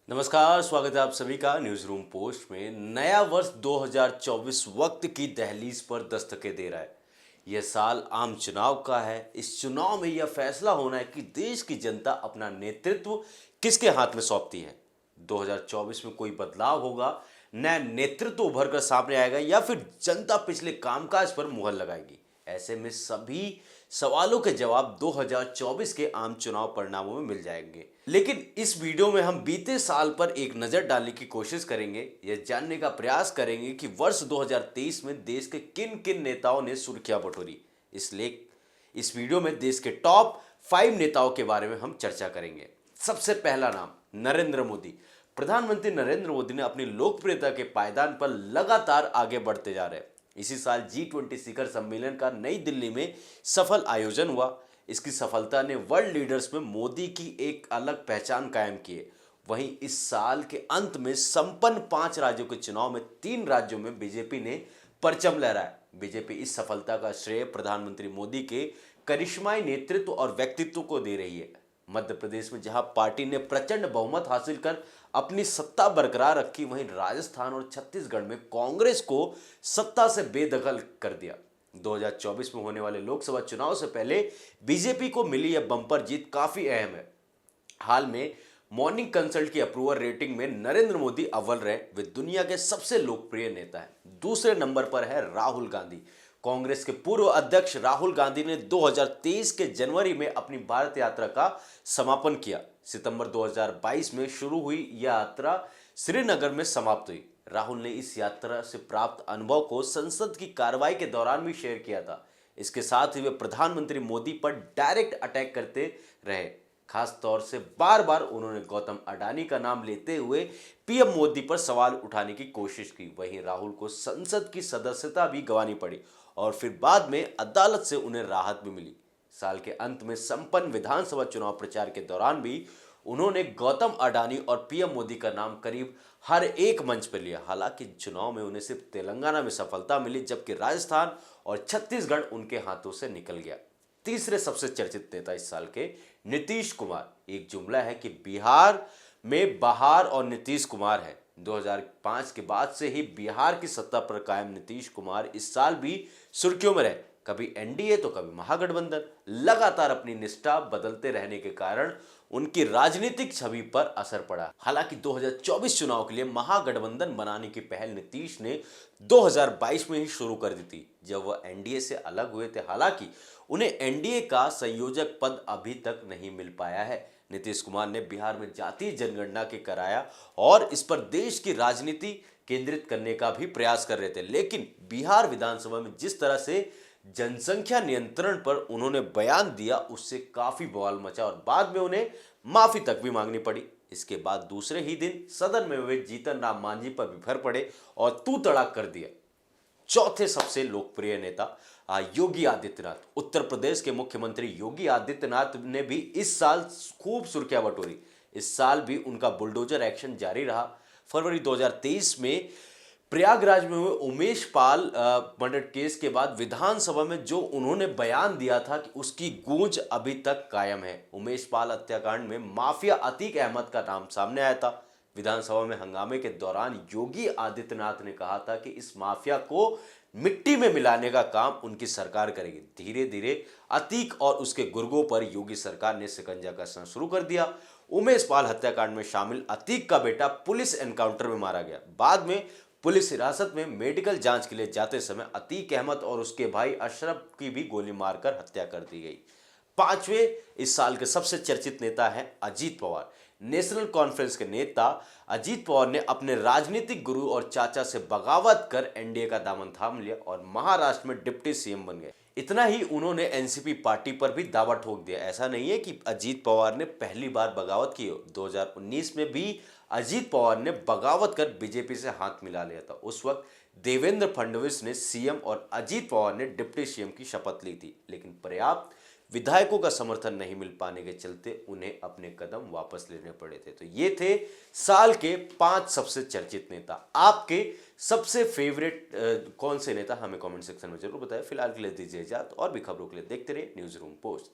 नमस्कार, स्वागत है आप सभी का न्यूज रूम पोस्ट में। नया वर्ष 2024 वक्त की दहलीज पर दस्तके दे रहा है। यह साल आम चुनाव का है। इस चुनाव में यह फैसला होना है कि देश की जनता अपना नेतृत्व किसके हाथ में सौंपती है। 2024 में कोई बदलाव होगा, नया नेतृत्व उभर कर सामने आएगा या फिर जनता पिछले कामकाज पर मुहर लगाएगी। ऐसे में सभी सवालों के जवाब 2024 के आम चुनाव परिणामों में मिल जाएंगे। लेकिन इस वीडियो में हम बीते साल पर एक नजर डालने की कोशिश करेंगे। यह जानने का प्रयास करेंगे कि वर्ष 2023 में देश के किन किन नेताओं ने सुर्खियां बटोरी। इसलिए इस वीडियो में देश के टॉप 5 नेताओं के बारे में हम चर्चा करेंगे। सबसे पहला नाम नरेंद्र मोदी। प्रधानमंत्री नरेंद्र मोदी ने अपनी लोकप्रियता के पायदान पर लगातार आगे बढ़ते जा रहे हैं। इसी साल G20 शिखर सम्मेलन का नई दिल्ली में सफल आयोजन हुआ। इसकी सफलता ने वर्ल्ड लीडर्स में मोदी की एक अलग पहचान कायम की है। वहीं इस साल के अंत में संपन्न 5 राज्यों के चुनाव में 3 राज्यों में बीजेपी ने परचम लहराया। बीजेपी इस सफलता का श्रेय प्रधानमंत्री मोदी के करिश्माई नेतृत्व और व्यक्तित्व को दे रही है। मध्य प्रदेश में जहां पार्टी ने प्रचंड बहुमत हासिल कर अपनी सत्ता बरकरार रखी, वहीं राजस्थान और छत्तीसगढ़ में कांग्रेस को सत्ता से बेदखल कर दिया। 2024 में होने वाले लोकसभा चुनाव से पहले बीजेपी को मिली यह बम्पर जीत काफी अहम है। हाल में मॉर्निंग कंसल्ट की अप्रूवल रेटिंग में नरेंद्र मोदी अव्वल रहे। वे दुनिया के सबसे लोकप्रिय नेता हैं। दूसरे नंबर पर है राहुल गांधी। कांग्रेस के पूर्व अध्यक्ष राहुल गांधी ने 2023 के जनवरी में अपनी भारत यात्रा का समापन किया। सितंबर 2022 में शुरू हुई यह यात्रा श्रीनगर में समाप्त हुई। राहुल ने इस यात्रा से प्राप्त अनुभव को संसद की कार्रवाई के दौरान भी शेयर किया था। इसके साथ ही वे प्रधानमंत्री मोदी पर डायरेक्ट अटैक करते रहे। खास तौर से बार बार उन्होंने गौतम अडानी का नाम लेते हुए पीएम मोदी पर सवाल उठाने की कोशिश की। वहीं राहुल को संसद की सदस्यता भी गंवानी पड़ी और फिर बाद में अदालत से उन्हें राहत भी मिली। साल के अंत में संपन्न विधानसभा चुनाव प्रचार के दौरान भी उन्होंने गौतम अडानी और पीएम मोदी का नाम करीब हर एक मंच पर लिया। हालांकि चुनाव में उन्हें सिर्फ तेलंगाना में सफलता मिली, जबकि राजस्थान और छत्तीसगढ़ उनके हाथों से निकल गया। तीसरे सबसे चर्चित नेता इस साल के नीतीश कुमार। एक जुमला है कि बिहार में बहार और नीतीश कुमार है। 2005 के बाद से ही बिहार की सत्ता पर कायम नीतीश कुमार इस साल भी सुर्खियों में रहे। कभी एनडीए तो कभी महागठबंधन। लगातार अपनी निष्ठा बदलते रहने के कारण उनकी राजनीतिक छवि पर असर पड़ा। हालांकि 2024 चुनाव के लिए महागठबंधन बनाने की पहल नीतीश ने 2022 में ही शुरू कर दी थी, जब वह एनडीए से अलग हुए थे। हालांकि उन्हें एनडीए का संयोजक पद अभी तक नहीं मिल पाया है। नीतीश कुमार ने बिहार में जातीय जनगणना के कराया और इस पर देश की राजनीति केंद्रित करने का भी प्रयास कर रहे थे। लेकिन बिहार विधानसभा में जिस तरह से जनसंख्या नियंत्रण पर उन्होंने बयान दिया, उससे काफी बवाल मचा और बाद में उन्हें माफी तक भी मांगनी पड़ी। इसके बाद दूसरे ही दिन सदन में वे जीतन राम मांझी पर बिफर पड़े और तू तड़ाक कर दिया। चौथे सबसे लोकप्रिय नेता योगी आदित्यनाथ। उत्तर प्रदेश के मुख्यमंत्री योगी आदित्यनाथ ने भी इस साल खूब सुर्खियां बटोरी। इस साल भी उनका बुलडोजर एक्शन जारी रहा। फरवरी 2023 में प्रयागराज में हुए उमेश पाल मर्डर केस के बाद विधानसभा में जो उन्होंने बयान दिया था कि उसकी गूंज अभी तक कायम है। उमेश पाल हत्याकांड में माफिया अतीक अहमद का नाम सामने आया था। विधानसभा में हंगामे के दौरान योगी आदित्यनाथ ने कहा था कि इस माफिया को मिट्टी में मिलाने का काम उनकी सरकार करेगी। धीरे धीरे अतीक और उसके गुर्गों पर योगी सरकार ने शिकंजा कसना शुरू कर दिया। उमेश पाल हत्याकांड में शामिल अतीक का बेटा पुलिस एनकाउंटर में मारा गया। बाद में पुलिस हिरासत में मेडिकल जांच के लिए जाते समय अतीक अहमद और उसके भाई अशरफ की भी गोली मारकर हत्या कर दी गई। पांचवें इस साल के सबसे चर्चित नेता हैं अजीत पवार। नेशनल कॉन्फ्रेंस के नेता अजीत पवार ने अपने राजनीतिक गुरु और चाचा से बगावत कर एनडीए का दामन थाम लिया और महाराष्ट्र में डिप्टी सीएम बन गए। इतना ही, उन्होंने एनसीपी पार्टी पर भी दावा ठोक दिया। ऐसा नहीं है कि अजीत पवार ने पहली बार बगावत की हो। 2019 में भी अजीत पवार ने बगावत कर बीजेपी से हाथ मिला लिया था। उस वक्त देवेंद्र फडणवीस ने सीएम और अजीत पवार ने डिप्टी सीएम की शपथ ली थी, लेकिन पर्याप्त विधायकों का समर्थन नहीं मिल पाने के चलते उन्हें अपने कदम वापस लेने पड़े थे। तो ये थे साल के 5 सबसे चर्चित नेता। आपके सबसे फेवरेट कौन से नेता, हमें कमेंट सेक्शन में जरूर बताएं। फिलहाल के लिए दीजिए इजाजत, और भी खबरों के लिए देखते रहिए न्यूज रूम पोस्ट।